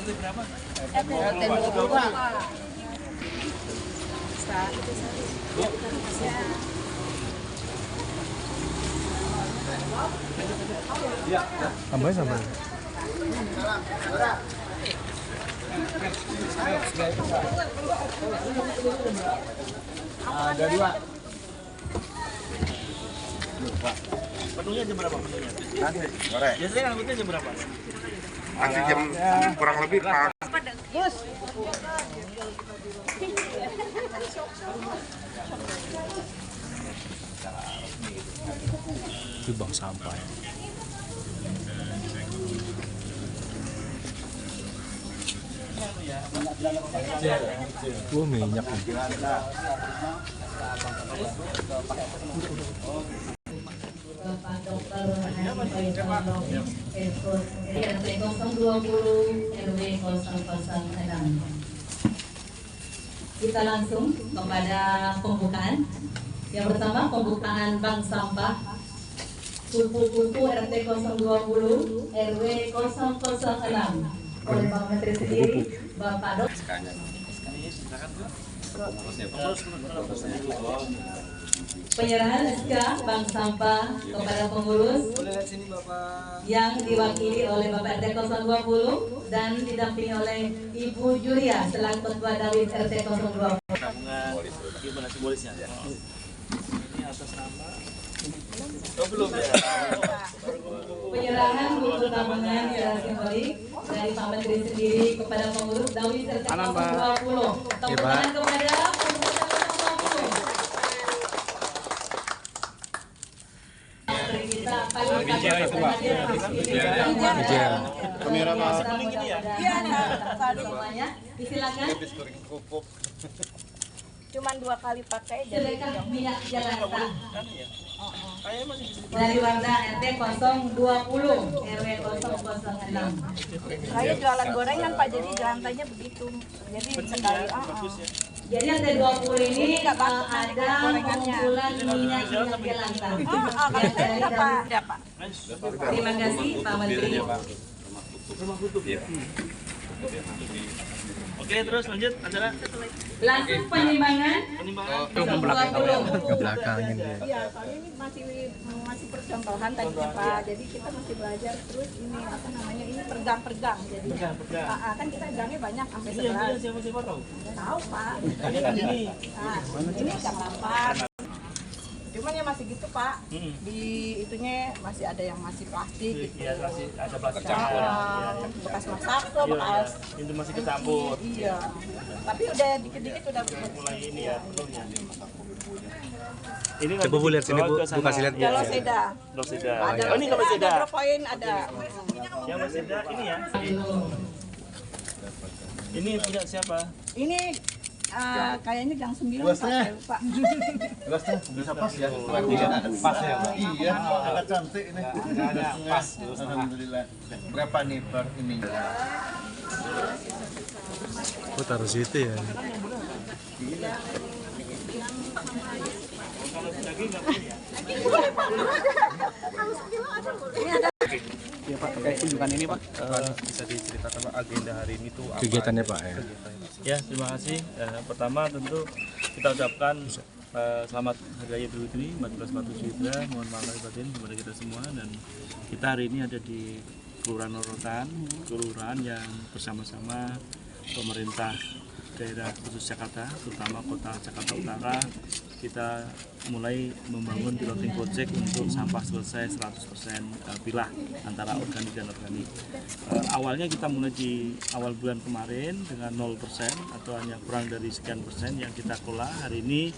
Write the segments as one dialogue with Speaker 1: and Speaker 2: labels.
Speaker 1: RT berapa?
Speaker 2: RT 22.
Speaker 3: Tambahnya sama.
Speaker 1: Ada 2. Penuhnya jam berapa penuhnya?
Speaker 4: Nanti sore.
Speaker 1: Biasanya angkutnya jam berapa?
Speaker 4: Nanti jam kurang lebih Pak.
Speaker 2: Gus.
Speaker 3: Itu bang sampah ya. Oh minyak nih.
Speaker 5: Bapak Dr. RT 020 RW 006. Kita langsung kepada pembukaan. Yang pertama pembukaan bank sampah kupu-kupu RT 020 RW 006 oleh Pak Menteri sendiri, Bapak Dok. Penyerahan SK bank sampah kepada pengurus yang diwakili oleh Bapak RT 020 dan didampingi oleh Ibu Julia selaku Ketua Dawit RT 020.
Speaker 1: Gimana simbolisnya? Ini atas nama. Oh belum ya.
Speaker 5: Penyerahan buku tabungan secara simbolik dari Pak Menteri sendiri kepada pengurus Dawit RT 020. Tepuk tangan kepada pengurus RT 020. Kita
Speaker 4: Kamera Mas.
Speaker 5: Iya, semuanya. Disilakan.
Speaker 2: Cuman 2 kali pakai jadi
Speaker 5: Sedekah minyak Jakarta
Speaker 1: Kayaknya masih bisa.
Speaker 5: dari warga RT 020 RW 006.
Speaker 2: saya jualan gorengan Pak, jadi lantainya begitu. Jadi sekali
Speaker 5: Jadi RT 20 ini ada pengumpulan minyak Jakarta.
Speaker 2: kalau saya enggak Pak.
Speaker 5: Terima kasih Pak Menteri.
Speaker 1: Rumah kutub ya. Oke, terus lanjut acara.
Speaker 5: Langsung penimbangan
Speaker 1: Penimbangan.
Speaker 5: 20.
Speaker 3: Ke belakangin dia.
Speaker 2: Iya, soalnya ini masih percontohan tadinya Pak. Jadi kita masih belajar terus ini apa namanya ini pergang jadi.
Speaker 1: Pergang.
Speaker 2: Kan kita gangnya banyak sampai
Speaker 1: Ini yang punya
Speaker 2: 11.
Speaker 1: siapa tahu?
Speaker 2: Tahu Pak.
Speaker 1: Ini.
Speaker 2: Nah, ini jam 8. Cuman ya masih gitu Pak. Di itunya masih ada yang masih plastik gitu.
Speaker 1: Iya, masih ada plastik
Speaker 2: Campur.
Speaker 1: campur.
Speaker 2: Bekas masak tuh, bekas.
Speaker 1: Itu masih kecampur.
Speaker 2: Iya. Tapi udah dikit-dikit udah
Speaker 1: Mulai ini ya, penuhnya. Ini
Speaker 3: Coba Bu lihat sini Bu, Bu kasih lihat Bu.
Speaker 2: kalau seda.
Speaker 1: Rosida.
Speaker 2: Ada
Speaker 1: Oh, ini kalau
Speaker 2: ada
Speaker 1: seda.
Speaker 2: propoin ada.
Speaker 1: Yang Rosida ini ya. Ini punya siapa?
Speaker 2: Ini kayaknya gang 9 Pak, saya lupa.
Speaker 4: Bisa pas ya. Pas ya. Iya, agak cantik ini. Pas. Alhamdulillah. Berapa nih per ini?
Speaker 3: Oh taruh situ ya.
Speaker 6: Ya Pak, terkait kunjungan ini Pak, bisa diceritakan Pak agenda hari ini tuh apa?
Speaker 3: Kegiatannya Pak ya.
Speaker 1: Ya, terima kasih. Pertama tentu kita ucapkan selamat Hari Raya Idul Fitri 1447 Hijriah. Mohon maaf lahir batin kepada kita semua, dan kita hari ini ada di Kelurahan Rorotan, kelurahan yang bersama-sama pemerintah daerah khusus Jakarta, terutama kota Jakarta Utara, kita mulai membangun piloting project untuk sampah selesai 100% pilah antara organik dan organik. Awalnya kita mulai di awal bulan kemarin dengan 0% atau hanya kurang dari sekian persen yang kita kelola. Hari ini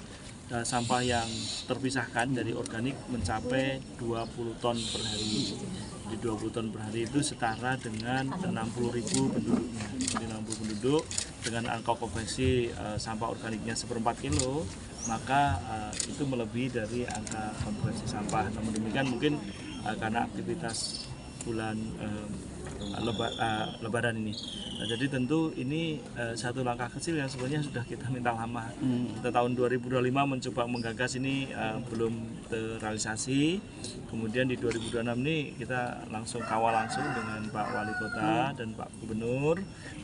Speaker 1: sampah yang terpisahkan dari organik mencapai 20 ton per hari. Di 20 ton per hari itu setara dengan 60.000 penduduknya. Jadi 60 penduduk dengan angka konversi sampah organiknya 1/4 kilo, maka itu melebihi dari angka konversi sampah. Namun demikian mungkin karena aktivitas bulan Lebaran ini. Nah, jadi tentu ini satu langkah kecil yang sebenarnya sudah kita minta lama. Kita tahun 2025 mencoba menggagas ini belum terrealisasi. Kemudian di 2026 ini kita langsung kawal langsung dengan Pak Wali Kota dan Pak Gubernur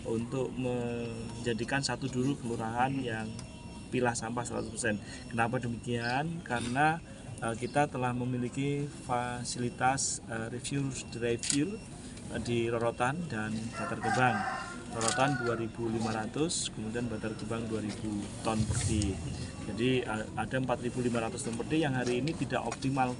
Speaker 1: untuk menjadikan satu dulu kelurahan yang pilah sampah 100%. Kenapa demikian? Karena kita telah memiliki fasilitas refuse drive-through di Rorotan dan Bantar Gebang. Rorotan 2.500, kemudian Bantar Gebang 2.000 ton per day. Jadi ada 4.500 ton per day yang hari ini tidak optimal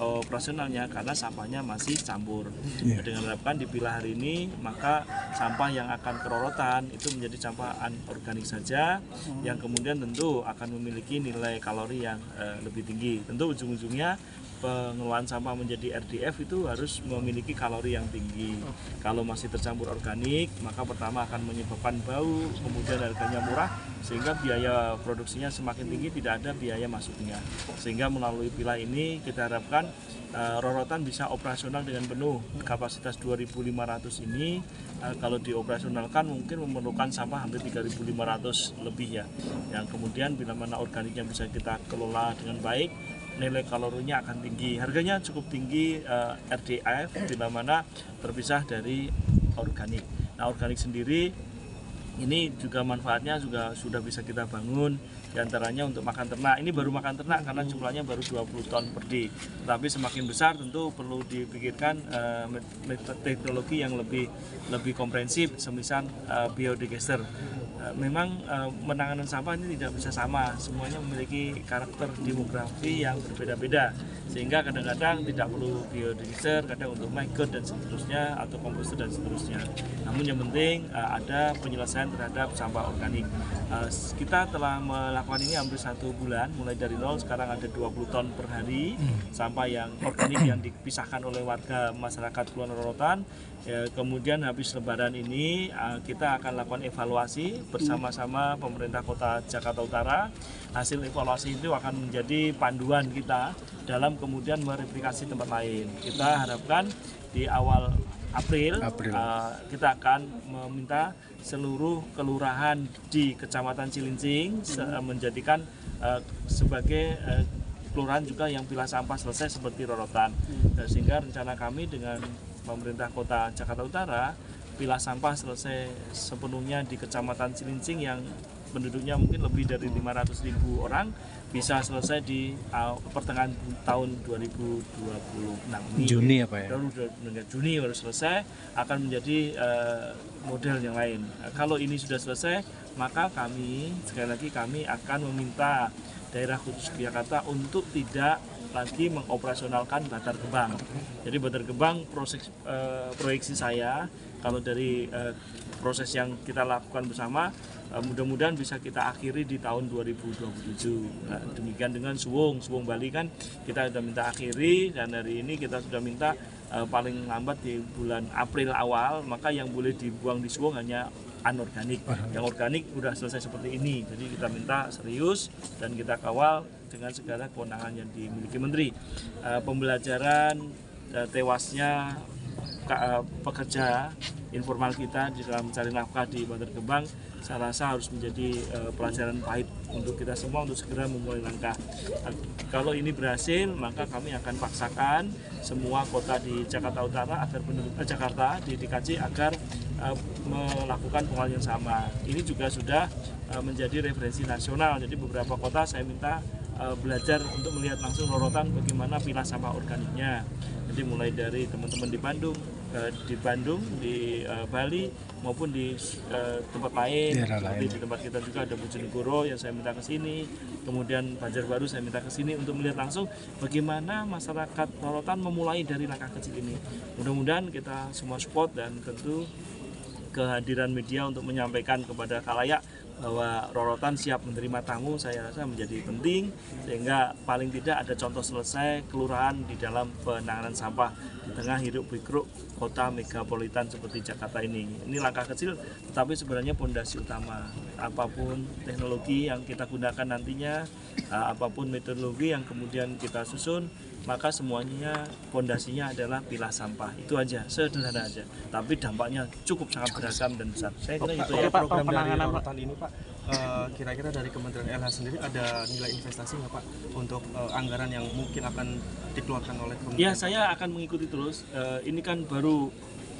Speaker 1: operasionalnya karena sampahnya masih campur. Nah, dengan harapan dipilah hari ini, maka sampah yang akan ke Rorotan itu menjadi sampah anorganik saja, yang kemudian tentu akan memiliki nilai kalori yang lebih tinggi. Tentu ujung-ujungnya pengelolaan sampah menjadi RDF itu harus memiliki kalori yang tinggi. Kalau masih tercampur organik, maka pertama akan menyebabkan bau, kemudian harganya murah, sehingga biaya produksinya semakin tinggi, tidak ada biaya masuknya. Sehingga melalui pilah ini kita harapkan Rorotan bisa operasional dengan penuh. Kapasitas 2.500 ini kalau dioperasionalkan mungkin memerlukan sampah hampir 3.500 lebih ya. Yang kemudian bila mana organiknya bisa kita kelola dengan baik, nilai kalorinya akan tinggi, harganya cukup tinggi RDF bila mana terpisah dari organik. Nah, organik sendiri ini juga manfaatnya juga sudah bisa kita bangun, diantaranya untuk makan ternak. Ini baru makan ternak karena jumlahnya baru 20 ton per day. Tapi semakin besar tentu perlu dipikirkan teknologi yang lebih komprehensif, semisal biodigester. Memang penanganan sampah ini tidak bisa sama, semuanya memiliki karakter demografi yang berbeda-beda, sehingga kadang-kadang tidak perlu biodigester, kadang untuk maggot dan seterusnya, atau komposter dan seterusnya. Namun yang penting ada penyelesaian terhadap sampah organik. Kita telah melakukan ini hampir 1 bulan, mulai dari nol, sekarang ada 20 ton per hari sampah yang organik yang dipisahkan oleh warga masyarakat Kelurahan Rorotan. Kemudian habis Lebaran ini kita akan lakukan evaluasi bersama-sama pemerintah Kota Jakarta Utara. Hasil evaluasi itu akan menjadi panduan kita dalam kemudian mereplikasi tempat lain. Kita harapkan di awal April. Kita akan meminta seluruh kelurahan di Kecamatan Cilincing menjadikan sebagai kelurahan juga yang pilah sampah selesai seperti Rorotan. Sehingga rencana kami dengan pemerintah Kota Jakarta Utara, pilah sampah selesai sepenuhnya di Kecamatan Cilincing yang penduduknya mungkin lebih dari 500.000 orang, bisa selesai di pertengahan tahun 2026 ini.
Speaker 3: Juni apa ya?
Speaker 1: Juni baru selesai, akan menjadi model yang lain. Kalau ini sudah selesai, maka kami, sekali lagi kami akan meminta daerah khusus Jakarta untuk tidak lagi mengoperasionalkan Bantar Gebang. Jadi Bantar Gebang proyeksi saya, kalau dari proses yang kita lakukan bersama, mudah-mudahan bisa kita akhiri di tahun 2027. Nah, demikian dengan Suwung Bali kan kita sudah minta akhiri, dan hari ini kita sudah minta paling lambat di bulan April awal, maka yang boleh dibuang di Suwung hanya anorganik. Yang organik sudah selesai seperti ini. Jadi kita minta serius dan kita kawal dengan segala kewenangan yang dimiliki Menteri. Pembelajaran tewasnya pekerja informal kita di dalam mencari nafkah di Bantar Gebang, saya rasa harus menjadi pelajaran pahit untuk kita semua untuk segera memulai langkah. Kalau ini berhasil, maka kami akan paksakan semua kota di Jakarta Utara agar Jakarta di DKJ agar melakukan pengolahan yang sama. Ini juga sudah menjadi referensi nasional. Jadi beberapa kota saya minta belajar untuk melihat langsung Rorotan bagaimana pilah sampah organiknya. Jadi mulai dari teman-teman di Bandung, di Bali maupun di tempat lain. Seperti di tempat kita juga ada Bojonegoro yang saya minta ke sini. Kemudian Banjarbaru saya minta ke sini untuk melihat langsung bagaimana masyarakat Rorotan memulai dari langkah kecil ini. Mudah-mudahan kita semua support, dan tentu kehadiran media untuk menyampaikan kepada khalayak bahwa Rorotan siap menerima tamu, saya rasa menjadi penting, sehingga paling tidak ada contoh selesai kelurahan di dalam penanganan sampah di tengah hiruk-pikuk kota megapolitan seperti Jakarta ini. Ini langkah kecil, tetapi sebenarnya pondasi utama. Apapun teknologi yang kita gunakan nantinya, apapun metodologi yang kemudian kita susun, maka semuanya fondasinya adalah pilah sampah. Itu aja, sederhana aja. Tapi dampaknya cukup sangat beragam dan besar. Saya kira itu ya.
Speaker 6: Program dari rorotan ini Pak, kira-kira dari Kementerian LH sendiri ada nilai investasi nggak Pak untuk anggaran yang mungkin akan dikeluarkan oleh Kementerian?
Speaker 1: Ya, saya akan mengikuti terus. Ini kan baru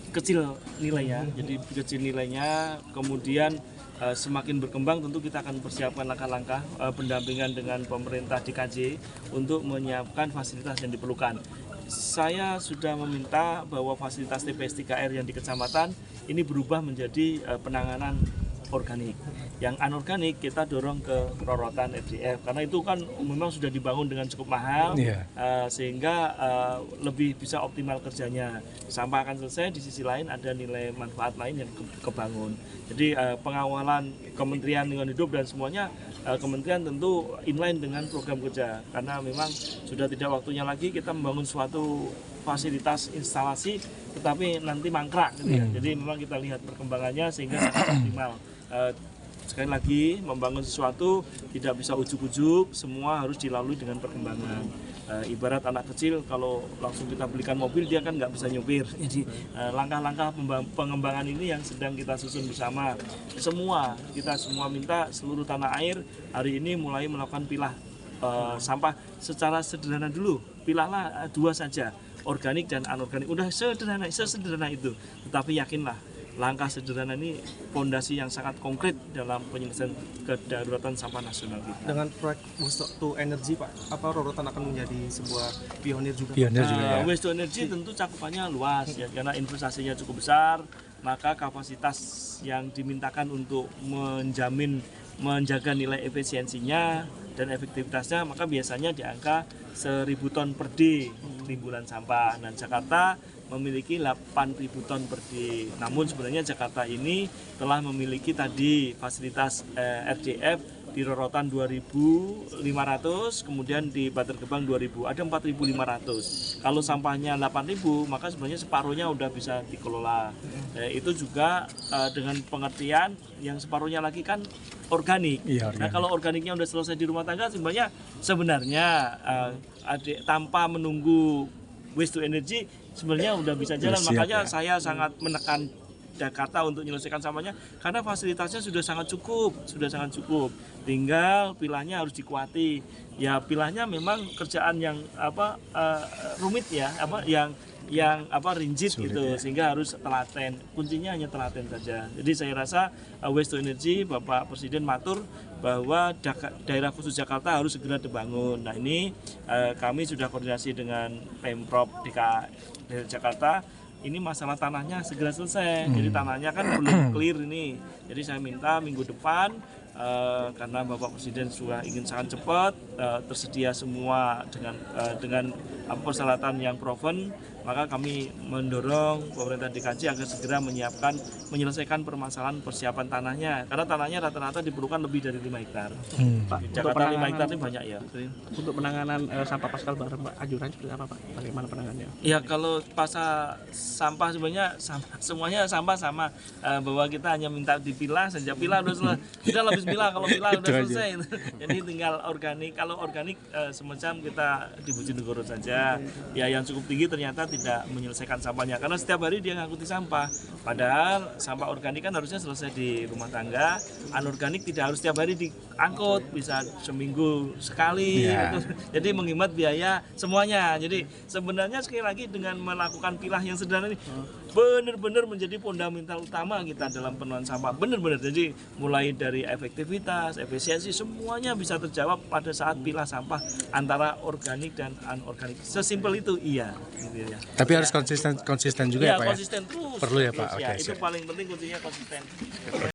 Speaker 1: kecil nilainya, jadi kecil nilainya, kemudian semakin berkembang tentu kita akan persiapkan langkah-langkah pendampingan dengan pemerintah DKJ untuk menyiapkan fasilitas yang diperlukan. Saya sudah meminta bahwa fasilitas TPS 3R yang di kecamatan ini berubah menjadi penanganan organik. Yang anorganik kita dorong ke rorotan FDF karena itu kan memang sudah dibangun dengan cukup mahal, sehingga lebih bisa optimal kerjanya. Sampah akan selesai, di sisi lain ada nilai manfaat lain yang kebangun. Jadi pengawalan Kementerian Lingkungan Hidup dan semuanya kementerian tentu inline dengan program kerja karena memang sudah tidak waktunya lagi kita membangun suatu fasilitas instalasi tetapi nanti mangkrak gitu ya. Jadi memang kita lihat perkembangannya sehingga sangat optimal. Sekali lagi membangun sesuatu tidak bisa ujuk-ujuk, semua harus dilalui dengan perkembangan. Ibarat anak kecil kalau langsung kita belikan mobil dia kan nggak bisa nyupir. Jadi langkah-langkah pengembangan ini yang sedang kita susun bersama. Kita semua minta seluruh tanah air hari ini mulai melakukan pilah sampah secara sederhana dulu. Pilahlah 2 saja, organik dan anorganik. Udah sesederhana itu. Tetapi yakinlah langkah sederhana ini fondasi yang sangat konkret dalam penyelesaian kedaruratan sampah nasional kita.
Speaker 6: Dengan proyek Waste to Energy Pak, apa rorotan akan menjadi sebuah pionir juga?
Speaker 1: Waste to Energy tentu cakupannya luas ya, karena investasinya cukup besar, maka kapasitas yang dimintakan untuk menjaga nilai efisiensinya dan efektivitasnya maka biasanya di angka 1.000 ton per day timbulan sampah. Dan Jakarta memiliki 8.000 ton per day. Namun sebenarnya Jakarta ini telah memiliki tadi fasilitas RDF di rorotan 2.500, kemudian di Bantar Gebang 2.000, ada 4.500. Kalau sampahnya 8.000, maka sebenarnya separuhnya udah bisa dikelola. Itu juga dengan pengertian yang separuhnya lagi kan organik. Nah kalau organiknya udah selesai di rumah tangga, sebenarnya tanpa menunggu waste to energy sebenarnya udah bisa jalan. Makanya saya sangat menekan Jakarta untuk menyelesaikan sampahnya karena fasilitasnya sudah sangat cukup. Tinggal pilahnya harus dikuati. Ya pilahnya memang kerjaan yang rumit ya, rigid gitu, sehingga harus telaten. Kuncinya hanya telaten saja. Jadi saya rasa waste to energy Bapak Presiden matur bahwa daerah khusus Jakarta harus segera dibangun. Nah ini kami sudah koordinasi dengan Pemprov DKI Jakarta. Ini masalah tanahnya segera selesai. Jadi tanahnya kan belum clear ini. Jadi saya minta minggu depan karena Bapak Presiden sudah ingin sangat cepat tersedia semua dengan persyaratan yang proven, maka kami mendorong pemerintah DKJ agar segera menyelesaikan permasalahan persiapan tanahnya karena tanahnya rata-rata diperlukan lebih dari 5 hektar. Jakarta 5 hektar ini banyak ya.
Speaker 6: Untuk penanganan sampah paskal barang Pak, anjuran seperti apa Pak? Bagaimana penanganannya?
Speaker 1: Ya kalau sampah sebenarnya semuanya sampah sama, bahwa kita hanya minta dipilah saja, pilah udah selesai. Kita lebih pilah kalau pilah udah selesai. Jadi tinggal organik. Kalau organik semacam kita di Bojonegoro saja. Ya yang cukup tinggi ternyata tidak menyelesaikan sampahnya karena setiap hari dia ngangkuti sampah. Padahal sampah organik kan harusnya selesai di rumah tangga. Anorganik tidak harus setiap hari diangkut, bisa seminggu sekali. Gitu. Jadi menghemat biaya semuanya. Jadi sebenarnya sekali lagi dengan melakukan pilah yang sederhana ini benar-benar menjadi fundamental utama kita dalam pengelolaan sampah. Benar-benar. Jadi mulai dari efektivitas, efisiensi semuanya bisa terjawab pada saat pilah sampah antara organik dan anorganik. Sesimpel itu iya. Gitu ya.
Speaker 3: Tapi harus konsisten juga ya Pak ya?
Speaker 1: Konsisten terus.
Speaker 3: Perlu ya Pak?
Speaker 1: Itu paling penting kuncinya konsisten.